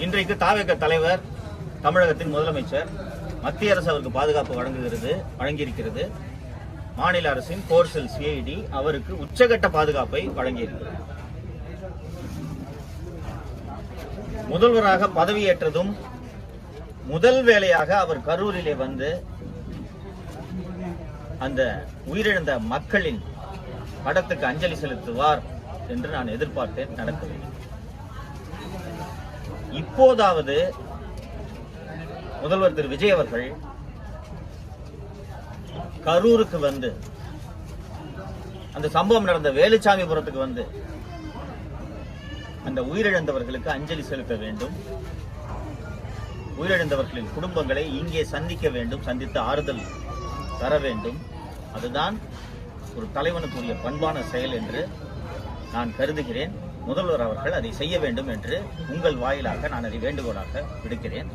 இன்றைக்கு தாவேக தலைவர், தமிழகத்தின் முதலமைச்சர், மத்திய அரசு அவருக்கு பாதுகாப்பு வழங்கியிருக்கிறது. மாநில அரசின் கோர்சல் சிஐடி அவருக்கு உச்சகட்ட பாதுகாப்பை வழங்கியிருக்கிறது. முதல்வராக பதவியேற்றதும் முதல் வேளையாக அவர் கரூரிலே வந்து அந்த உயிரிழந்த மக்களின் படத்துக்கு அஞ்சலி செலுத்துவார் என்று நான் எதிர்பார்த்தேன். நடக்கவில்லை. இப்போதாவது முதல்வர் திரு விஜய் அவர்கள் கரூருக்கு வந்து அந்த சம்பவம் நடந்த வேலுச்சாமிபுரத்துக்கு வந்து அந்த உயிரிழந்தவர்களுக்கு அஞ்சலி செலுத்த வேண்டும். உயிரிழந்தவர்களின் குடும்பங்களை இங்கே சந்திக்க வேண்டும், சந்தித்து ஆறுதல் தர வேண்டும். அதுதான் ஒரு தலைவனுக்குரிய பண்பான செயல் என்று நான் கருதுகிறேன். முதல்வர் அவர்கள் அதை செய்ய வேண்டும் என்று உங்கள் வாயிலாக நான் அதை வேண்டுகோளாக விடுக்கிறேன்.